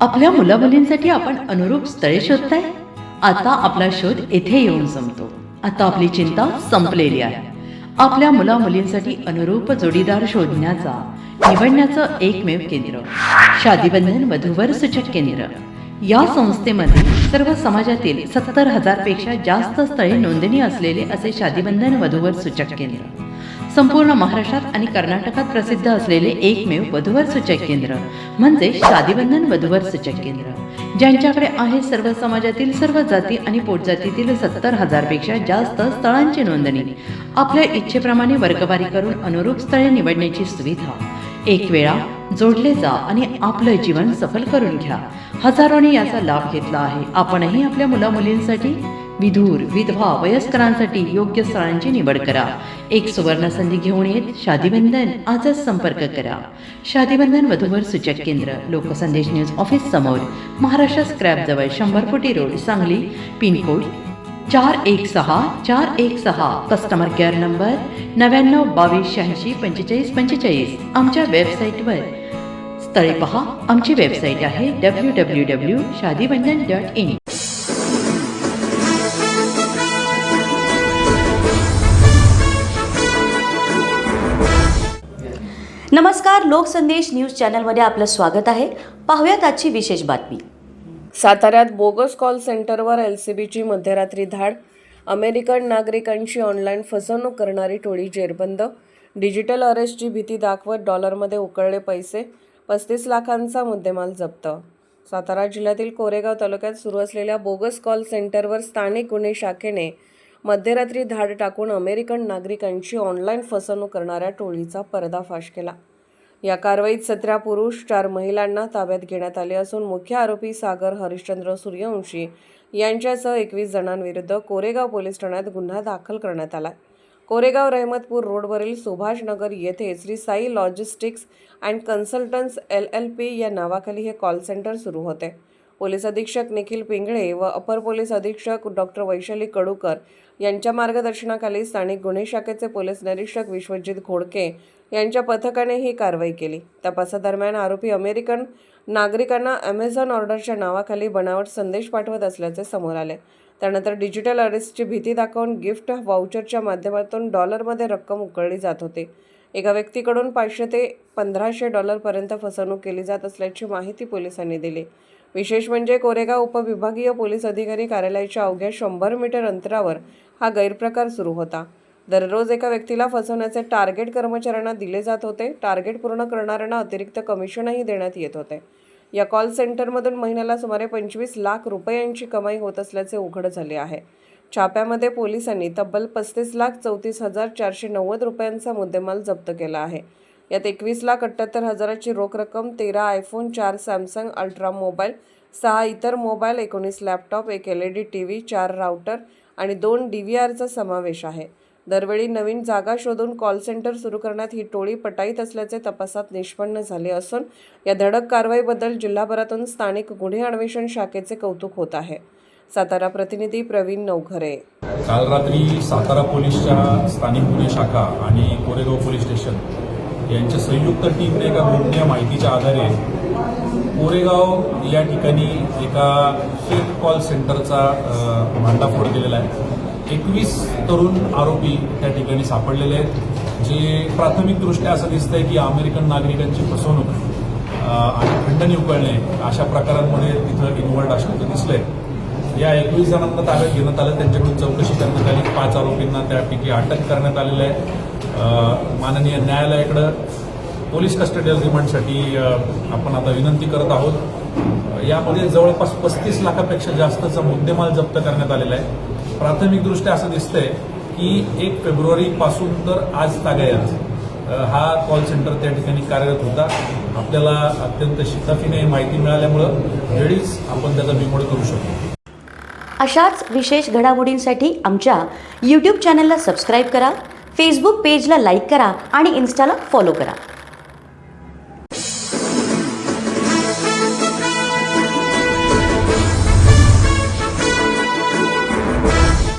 आपल्या मुलामुलींसाठी आपण अनुरूप स्थळे शोधताय? आता आपला शोध येथे येऊन संपतो. आता आपली चिंता संपलेली आहे. आपल्या मुलामुलींसाठी अनुरूप जोडीदार शोधण्याचा निवडण्याचं एकमेव केंद्र शादीबंधन वधूवर सूचक केंद्र. या संस्थेमध्ये सर्व समाजातील 70,000 पेक्षा जास्त स्थळे नोंदणी असलेले असे शादीबंधन वधूवर सूचक केंद्र. संपूर्ण महाराष्ट्रात आणि कर्नाटकात प्रसिद्ध असलेले एकमेव वधूवर सूचक केंद्र म्हणजे शादीबंधन वधूवर सूचक केंद्र, ज्यांच्याकडे आहे सर्व समाजातील सर्व जाती आणि पोटजातीतील 70,000 पेक्षा जास्त स्थळांची नोंदणी. आपल्या इच्छेप्रमाणे वर्गवारी करून अनुरूप स्थळे निवडण्याची सुविधा. एक वेळा जोडले जा आणि आपलं जीवन सफल करून घ्या. हजारोंनी याचा लाभ घेतला आहे. आपणही आपल्या मुलामुलींसाठी, विधूर, विधवा, वयस्करांसाठी योग्य स्थळांची निवड करा. एक सुवर्ण संधी घेऊन येत शादीबंधन. आजच संपर्क करा. शादीबंधन वधूवर सूचक केंद्र, लोकसंदेश न्यूज ऑफिस समोर, महाराष्ट्र स्क्रॅप जवळ, 100 फुटी road, Sangli. Pincode 416416. Customer care number 9922864545. आमच्या वेबसाईटवर स्थळे पहा. आमची वेबसाईट आहे www.shadibandhan.in. नमस्कार, लोकसंदेश न्यूज चॅनलमध्ये आपलं स्वागत आहे. पाहूयात आजची विशेष बातमी. साताऱ्यात बोगस कॉल सेंटरवर LCBची मध्यरात्री धाड. अमेरिकन नागरिकांची ऑनलाईन फसवणूक करणारी टोळी जेरबंद. डिजिटल अरेस्टची भीती दाखवत डॉलरमध्ये उकळले पैसे. 35 लाखांचा मुद्देमाल जप्त. सातारा जिल्ह्यातील कोरेगाव तालुक्यात सुरू असलेल्या बोगस कॉल सेंटरवर स्थानिक गुन्हे शाखेने मध्यरात्री धाड टाकून अमेरिकन नागरिकांची ऑनलाईन फसवणूक करणाऱ्या टोळीचा पर्दाफाश केला. या कारवाईत 17 पुरुष, 4 महिलांना ताब्यात घेण्यात आले असून मुख्य आरोपी सागर हरिश्चंद्र सूर्यवंशी यांच्यासह 21 जणांविरुद्ध कोरेगाव पोलीस ठाण्यात गुन्हा दाखल करण्यात आला. कोरेगाव रहमतपूर रोडवरील सुभाष नगर येथे Shri Sai logistics and consultants LLP या नावाखाली हे कॉल सेंटर सुरू होते. पोलीस अधीक्षक निखिल पिंगळे व अपर पोलीस अधीक्षक डॉक्टर वैशाली कडूकर यांच्या मार्गदर्शनाखाली स्थानिक गुन्हे शाखेचे पोलीस निरीक्षक विश्वजित घोडके यांच्या पथकाने ही कारवाई केली. तपासादरम्यान आरोपी अमेरिकन नागरिकांना अमेझॉन ऑर्डरच्या नावाखाली बनावट संदेश पाठवत असल्याचे समोर आले. त्यानंतर डिजिटल अरेस्टची भीती दाखवून गिफ्ट व्हाउचरच्या माध्यमातून डॉलरमध्ये रक्कम उकळली जात होती. एका व्यक्तीकडून $500 ते $1,500 पर्यंत फसवणूक केली जात असल्याची माहिती पोलिसांनी दिली. विशेष म्हणजे कोरेगाव उपविभागीय पोलीस अधिकारी कार्यालयाच्या अवघ्या 100 मीटर अंतरावर हा गैरप्रकार सुरू होता. दररोज एका व्यक्तीला फसवण्याचे टार्गेट कर्मचाऱ्यांना दिले जात होते. टार्गेट पूर्ण करणाऱ्यांना अतिरिक्त कमिशनही देण्यात येत होते. या कॉल सेंटरमधून महिन्याला सुमारे 25 लाख रुपयांची कमाई होत असल्याचे उघड झाले आहे. छाप्यामध्ये पोलिसांनी तब्बल 35,34,490 रुपयांचा मुद्देमाल जप्त केला आहे. यात 21,78,000ची रोख रक्कम, 13 iPhone, 4 सॅमसंग अल्ट्रा मोबाईल, 6 इतर mobile, 19 laptop, 1 LED TV, 4 router आणि 2 DVRचा समावेश आहे. दरवेळी नवीन जागा शोधून कॉल सेंटर सुरू करण्यात ही टोळी पटाईत असल्याचे तपासात निष्पन्न झाले असून या धडक कारवाईबद्दल जिल्हाभरातून स्थानिक गुन्हे अन्वेषण शाखेचे कौतुक होत आहे. सातारा प्रतिनिधी प्रवीण नवघरे. काल रात्री सातारा पोलीसच्या स्थानिक गुन्हे शाखा आणि कोरेगाव पोलीस स्टेशन यांच्या संयुक्त टीमने एका गोपनीय माहितीच्या आधारे कोरेगाव या ठिकाणी एका फेक कॉल सेंटरचा भांडाफोड केलेला आहे. 21 तरुण आरोपी त्या ठिकाणी सापडलेले आहेत, जे प्राथमिकदृष्ट्या असं दिसतंय की अमेरिकन नागरिकांची फसवणूक आणि खंडणी उकळणे अशा प्रकारांमध्ये तिथं इन्व्हॉल्ड असल्याचं दिसलंय. या 21 जणांना ताब्यात घेण्यात आलं. त्यांच्याकडून चौकशी करण्यात आली. 5 आरोपींना त्यापैकी अटक करण्यात आलेलं आहे. माननीय न्यायालयाकडं पोलीस कस्टडियल रिमांडसाठी आपण आता विनंती करत आहोत. यामध्ये जवळपास 35 लाखापेक्षा जास्तचा मुद्देमाल जप्त करण्यात आलेला आहे. प्राथमिकदृष्ट्या असं दिसतंय की 1 फेब्रुवारीपासून तर आज तागायत हा कॉल सेंटर त्या ठिकाणी कार्यरत होता. आपल्याला अत्यंत शिताफीने माहिती मिळाल्यामुळं वेळीच आपण त्याचा बिमोड करू शकतो. अशाच विशेष घडामोडींसाठी आमच्या YouTube चॅनलला सबस्क्राईब करा, फेसबुक पेजला लाईक करा आणि इन्स्टाला फॉलो करा.